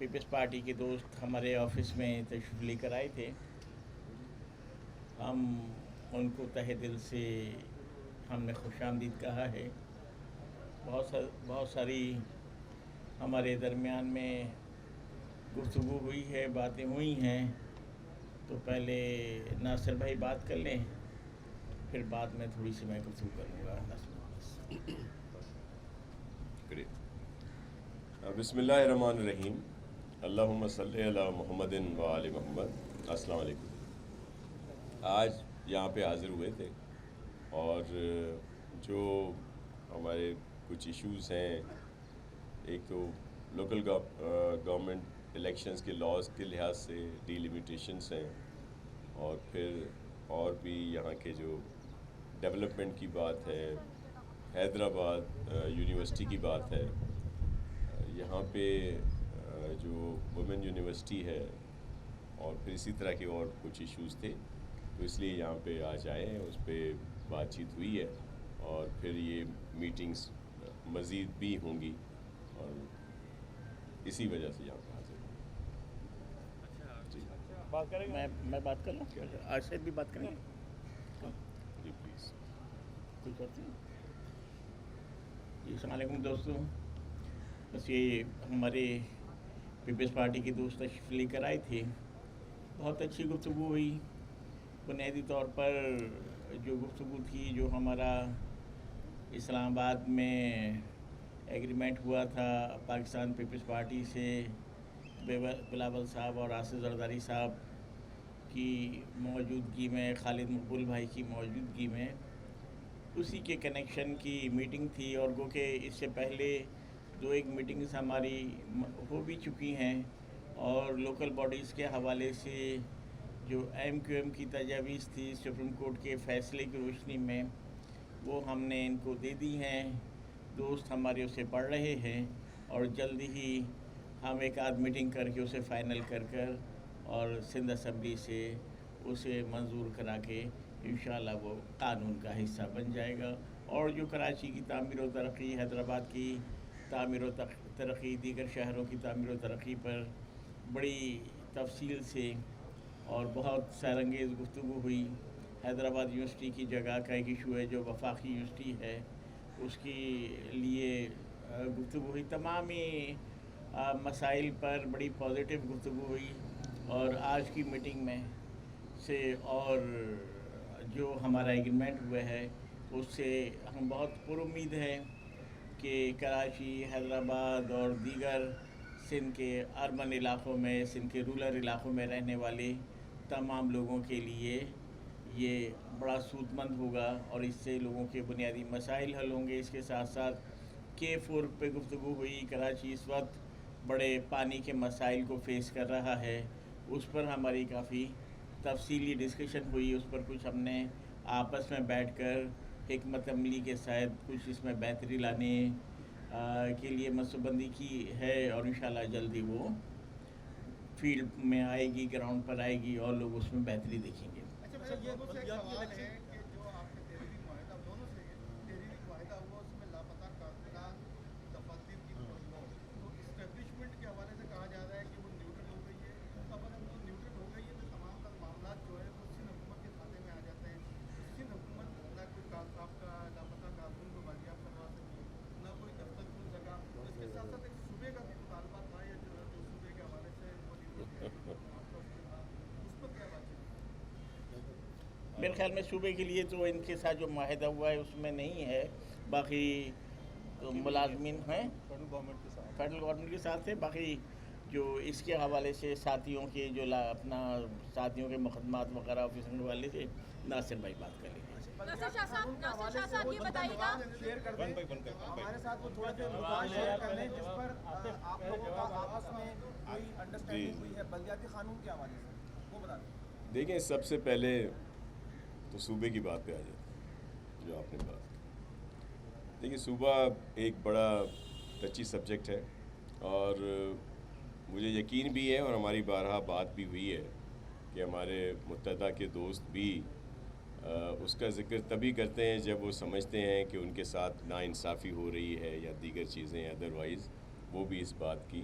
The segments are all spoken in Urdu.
پیپلز پارٹی کے دوست ہمارے آفس میں تشریف لے کر آئے تھے. ہم ان کو تہہ دل سے ہم نے خوش آمدید کہا ہے. بہت ساری ہمارے درمیان میں گفتگو ہوئی ہے، باتیں ہوئی ہیں. تو پہلے ناصر بھائی بات کر لیں، پھر بعد میں تھوڑی سی میں گفتگو کروں گا. بسم اللہ الرحمن الرحیم. اللہم صلی علی محمد و آل محمد. السلام علیکم. آج یہاں پہ حاضر ہوئے تھے اور جو ہمارے کچھ ایشوز ہیں، ایک تو لوکل گورنمنٹ الیکشنز کے لاز کے لحاظ سے ڈی لیمیٹیشنس ہیں، اور پھر اور بھی یہاں کے جو ڈیولپمنٹ کی بات ہے، حیدرآباد یونیورسٹی کی بات ہے، یہاں پہ جو وومن یونیورسٹی ہے، اور پھر اسی طرح کے اور کچھ ایشوز تھے. تو اس لیے یہاں پہ آج آئے ہیں، اس پہ بات چیت ہوئی ہے، اور پھر یہ میٹنگز مزید بھی ہوں گی، اور اسی وجہ سے یہاں پہ حاضر ہوں. بات کریں گے. میں بات کر لوں. آج بھی بات کریں گے. جی پلیز. کوئی کرتے ہیں. جی السلام علیکم دوستوں. بس یہ ہمارے پیپلز پارٹی کے دوست تشریف لے کر آئے تھے. بہت اچھی گفتگو ہوئی. بنیادی طور پر جو گفتگو تھی، جو ہمارا اسلام آباد میں ایگریمنٹ ہوا تھا پاکستان پیپلز پارٹی سے، بلاول صاحب اور آصف زرداری صاحب کی موجودگی میں، خالد مقبول بھائی کی موجودگی میں، اسی کے کنیکشن کی میٹنگ تھی. اور گو کہ اس سے پہلے ایک میٹنگز ہماری ہو بھی چکی ہیں، اور لوکل باڈیز کے حوالے سے جو ایم کیو ایم کی تجاویز تھی سپریم کورٹ کے فیصلے کی روشنی میں، وہ ہم نے ان کو دے دی ہیں. دوست ہمارے اسے پڑھ رہے ہیں، اور جلد ہی ہم ایک آدھ میٹنگ کر کے اسے فائنل کر اور سندھ اسمبلی سے اسے منظور کرا کے انشاءاللہ وہ قانون کا حصہ بن جائے گا. اور جو کراچی کی تعمیر و ترقی، حیدرآباد کی تعمیر و ترقی، دیگر شہروں کی تعمیر و ترقی پر بڑی تفصیل سے اور بہت سیرانگیز گفتگو ہوئی. حیدرآباد یونیورسٹی کی جگہ کا ایک ایشو ہے جو وفاقی یونیورسٹی ہے، اس کے لیے گفتگو ہوئی. تمامی مسائل پر بڑی پازیٹیو گفتگو ہوئی. اور آج کی میٹنگ میں سے اور جو ہمارا ایگریمنٹ ہوا ہے، اس سے ہم بہت پر امید ہیں کہ کراچی، حیدرآباد اور دیگر سندھ کے اربن علاقوں میں، سندھ کے رورل علاقوں میں رہنے والے تمام لوگوں کے لیے یہ بڑا سود مند ہوگا، اور اس سے لوگوں کے بنیادی مسائل حل ہوں گے. اس کے ساتھ ساتھ K4 پہ گفتگو ہوئی. کراچی اس وقت بڑے پانی کے مسائل کو فیس کر رہا ہے، اس پر ہماری کافی تفصیلی ڈسکشن ہوئی. اس پر کچھ ہم نے آپس میں بیٹھ کر حکمت عملی کے ساتھ کچھ اس میں بہتری لانے کے لیے منصوبہ بندی کی ہے، اور انشاءاللہ جلدی وہ فیلڈ میں آئے گی، گراؤنڈ پر آئے گی، اور لوگ اس میں بہتری دیکھیں گے. اچھا یہ مجھ سے ایک سوال ہے کہ جو آپ نے تحریری معاہدہ دونوں سے تحریری معاہدہ ہوا، اس میں لاپتہ کارکنان دفاتر کی فوٹو، تو اسٹیبلشمنٹ کے حوالے سے کہا جا رہا ہے کہ وہ نیوٹرل ہو گئی ہے. اب اگر وہ نیوٹرل ہو گئی ہے تو تمام تر معاملات جو ہے وہ سندھ حکومت کے کھاتے میں آ جاتے ہیں. سندھ حکومت نہ کوئی آپ کا لاپتہ کارکن کو بازیاب کروا سکتی، نہ کوئی دفتر کھل سکا. اس کے ساتھ ساتھ ایک صوبے کا بھی مطالبہ تھا، یا جو صوبے کے حوالے سے وہ آپ کا اس پر کیا بات چیت؟ میرے خیال میں صوبے کے لیے تو ان کے ساتھ جو معاہدہ ہوا ہے اس میں نہیں ہے. باقی ملازمین ہیں فیڈرل گورنمنٹ کے ساتھ ہے. باقی جو اس کے حوالے سے ساتھیوں کے جو اپنا ساتھیوں کے مقدمات وغیرہ آفیسر کے حوالے سے ناصر بھائی بات کر لیں گے. ناصر شاہ صاحب یہ بتائیے گا ہمارے ساتھ وہ تھوڑا سا مقام شیئر کر لیں جس پر آپ لوگوں کا آپس میں کوئی انڈرسٹینڈنگ ہوئی ہے بلدیاتی قانون کے حوالے سے، وہ بتا دیں. دیکھیں، سب سے پہلے تو صوبے کی بات پہ آ جاتے ہیں جو آپ نے بات کی. دیکھیے، صوبہ ایک بڑا ٹچی سبجیکٹ ہے، اور مجھے یقین بھی ہے اور ہماری بارہا بات بھی ہوئی ہے کہ ہمارے متحدہ کے دوست بھی اس کا ذکر تبھی کرتے ہیں جب وہ سمجھتے ہیں کہ ان کے ساتھ ناانصافی ہو رہی ہے یا دیگر چیزیں ادروائز وہ بھی اس بات کی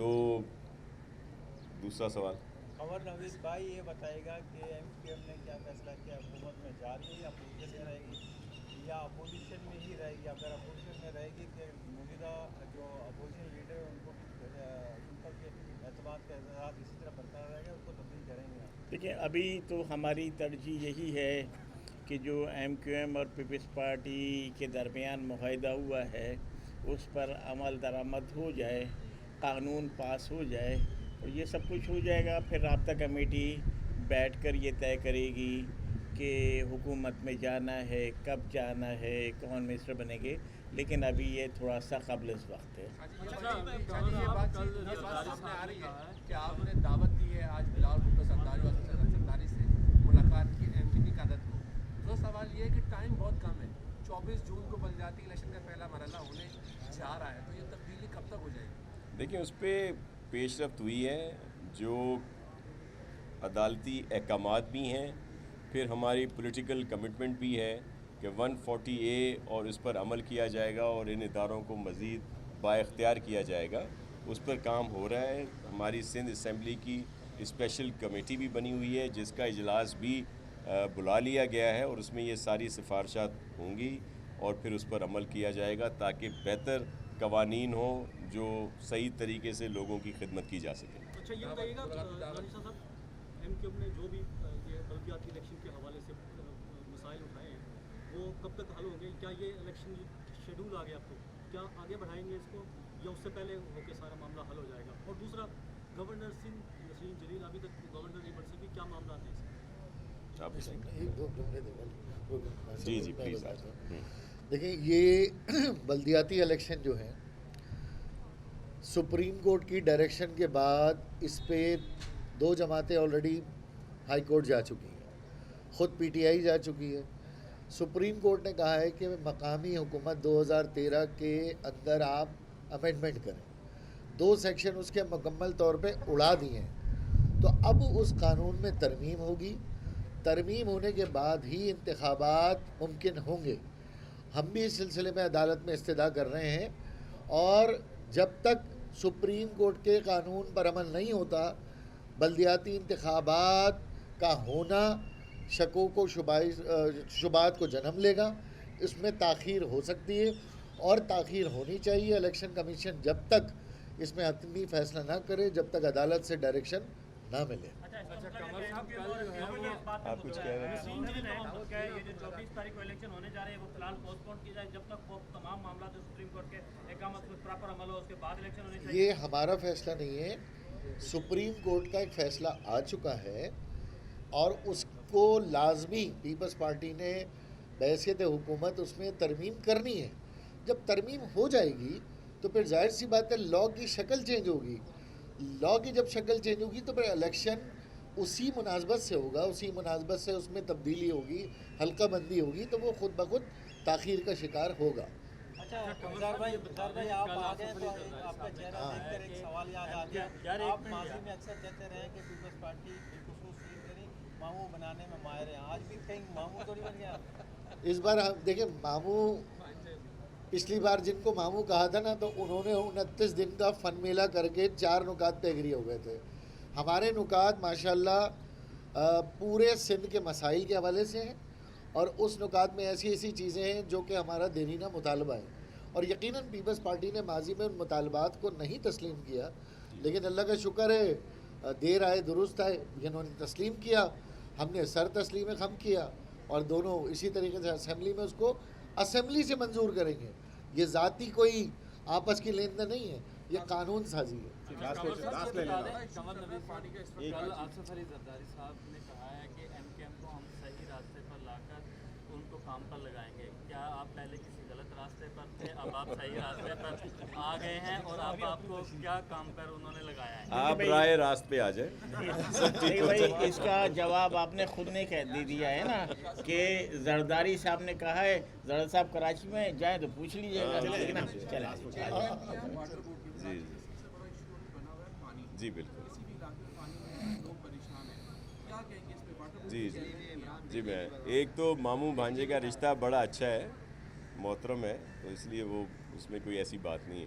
تو دوسرا سوال قمر نوید بھائی یہ بتائے گا کہ MQM نے کیا فیصلہ کیا، حکومت میں جا رہی ہے یا اپوزیشن میں رہے گی، یا اپوزیشن میں ہی رہے گی؟ اگر اپوزیشن میں رہے گی کہ موجودہ جو اپوزیشن لیڈر ہیں ان کو ان پر کے اعتماد کا اظہار اسی طرح برقرار رہے گا، اس کو تبدیل کریں گے آپ؟ دیکھیں ابھی تو ہماری ترجیح یہی ہے کہ جو MQM اور پیپلز پارٹی کے درمیان معاہدہ ہوا ہے اس پر عمل درآمد ہو جائے، قانون پاس ہو جائے اور یہ سب کچھ ہو جائے گا، پھر رابطہ کمیٹی بیٹھ کر یہ طے کرے گی کہ حکومت میں جانا ہے، کب جانا ہے، کون منسٹر بنے گے، لیکن ابھی یہ تھوڑا سا قبل اس وقت ہے۔ یہ بات سامنے آ رہی ہے کہ آپ نے دعوت دی ہے آج بلاول بھٹو سرداری اور سرداری سے ملاقات کی MP کی قیادت کو، تو سوال یہ ہے کہ ٹائم بہت کم ہے، 24 جون کو بلدیاتی الیکشن کا پہلا مرحلہ ہونے جا رہا ہے، تو یہ تبدیلی کب تک ہو جائے گی؟ دیکھیں اس پہ پیش رفت ہوئی ہے، جو عدالتی احکامات بھی ہیں، پھر ہماری پولیٹیکل کمٹمنٹ بھی ہے کہ 140A اور اس پر عمل کیا جائے گا اور ان اداروں کو مزید بااختیار کیا جائے گا، اس پر کام ہو رہا ہے۔ ہماری سندھ اسمبلی کی اسپیشل کمیٹی بھی بنی ہوئی ہے جس کا اجلاس بھی بلا لیا گیا ہے اور اس میں یہ ساری سفارشات ہوں گی اور پھر اس پر عمل کیا جائے گا تاکہ بہتر قوانین ہوں جو صحیح طریقے سے لوگوں کی خدمت کی جا سکے۔ اچھا یہ بتائیے گا صاحب MQM نے جو بھی یہ بلدیاتی الیکشن کے حوالے سے مسائل اٹھائے ہیں وہ کب تک حل ہوں گے؟ کیا یہ الیکشن شیڈول آ گیا آپ کو، کیا آگے بڑھائیں گے اس کو یا اس سے پہلے ہو کے سارا معاملہ حل ہو جائے گا؟ اور دوسرا گورنر سندھ نسرین جلیل ابھی تک گورنر نہیں بن سکی، کیا معاملات ہیں اس میں؟ جی پلیز۔ دیکھیں یہ بلدیاتی الیکشن جو ہیں سپریم کورٹ کی ڈائریکشن کے بعد اس پہ 2 جماعتیں آلریڈی ہائی کورٹ جا چکی ہیں، خود PTI جا چکی ہے۔ سپریم کورٹ نے کہا ہے کہ مقامی حکومت 2013 کے اندر آپ امینڈمنٹ کریں، 2 سیکشن اس کے مکمل طور پہ اڑا دیے ہیں، تو اب اس قانون میں ترمیم ہوگی، ترمیم ہونے کے بعد ہی انتخابات ممکن ہوں گے۔ ہم بھی اس سلسلے میں عدالت میں استدعا کر رہے ہیں، اور جب تک سپریم کورٹ کے قانون پر عمل نہیں ہوتا بلدیاتی انتخابات کا ہونا شکوک و شبہات کو جنم لے گا، اس میں تاخیر ہو سکتی ہے اور تاخیر ہونی چاہیے۔ الیکشن کمیشن جب تک اس میں حتمی فیصلہ نہ کرے جب تک عدالت سے ڈائریکشن نہ ملے۔ آپ کچھ کہہ رہے ہیں؟ یہ جو 24 تاریخ کو الیکشن ہونے جا رہے ہیں وہ فی الحال پوسٹ پون کی جائے جب تک وہ تمام معاملات سپریم کورٹ کے احکامات پر پراپر عمل ہو، اس کے بعد الیکشن ہونے چاہیے۔ یہ ہمارا فیصلہ نہیں ہے، سپریم کورٹ کا ایک فیصلہ آ چکا ہے اور اس کو لازمی پیپلز پارٹی نے بحیثیت حکومت اس میں ترمیم کرنی ہے۔ جب ترمیم ہو جائے گی تو پھر ظاہر سی بات ہے لاء کی شکل چینج ہوگی، لاء کی جب شکل چینج ہوگی تو پھر الیکشن اسی مناسبت سے ہوگا، اسی مناسبت سے اس میں تبدیلی ہوگی، حلقہ بندی ہوگی، تو وہ خود بخود تاخیر کا شکار ہوگا۔ اچھا گزار بھائی آپ آ گئے تو آپ کا چہرہ دیکھ کر ایک سوال یاد آ گیا، آپ ماضی میں اکثر کہتے رہے کہ پیپلز پارٹی بالخصوص ماموں بنانے میں ماہر ہیں، آج بھی کہیں ماموں تو نہیں بن گیا؟ اس بار ہم دیکھیں ماموں، پچھلی بار جن کو ماموں کہا تھا نا تو انہوں نے 29 دن کا فن میلہ کر کے 4 نکات پہ ایگری ہو گئے تھے۔ ہمارے نکات ماشاءاللہ پورے سندھ کے مسائل کے حوالے سے ہیں اور اس نکات میں ایسی ایسی چیزیں ہیں جو کہ ہمارا دیرینہ مطالبہ ہے، اور یقیناً پیپلز پارٹی نے ماضی میں ان مطالبات کو نہیں تسلیم کیا، لیکن اللہ کا شکر ہے دیر آئے درست آئے، انہوں نے تسلیم کیا، ہم نے سر تسلیم خم کیا اور دونوں اسی طریقے سے اسمبلی میں اس کو اسمبلی سے منظور کریں گے۔ یہ ذاتی کوئی آپس کی لین دین نہیں ہے، یہ قانون سازی ہے۔ آصف علی زرداری صاحب نے کہا ہے کہ MQM کو ہم صحیح راستے پر لا کر ان کو کام پر لگائیں گے۔ کیا آپ پہلے کسی غلط راستے پر تھے، اب آپ صحیح راستے پر آ گئے ہیں اور اب آپ کو کیا کام پر انہوں نے لگایا ہے؟ آپ رائے راست پہ آ جائیں۔ نہیں بھائی، اس کا جواب آپ نے خود نے کہہ دیا ہے نا کہ زرداری صاحب نے کہا ہے، زرداری صاحب کراچی میں جائیں تو پوچھ لیجیے گا، جی بالکل۔ جی میں ایک تو ماموں بھانجے کا رشتہ بڑا اچھا ہے، محترم ہے، تو اس لیے وہ اس میں کوئی ایسی بات نہیں ہے۔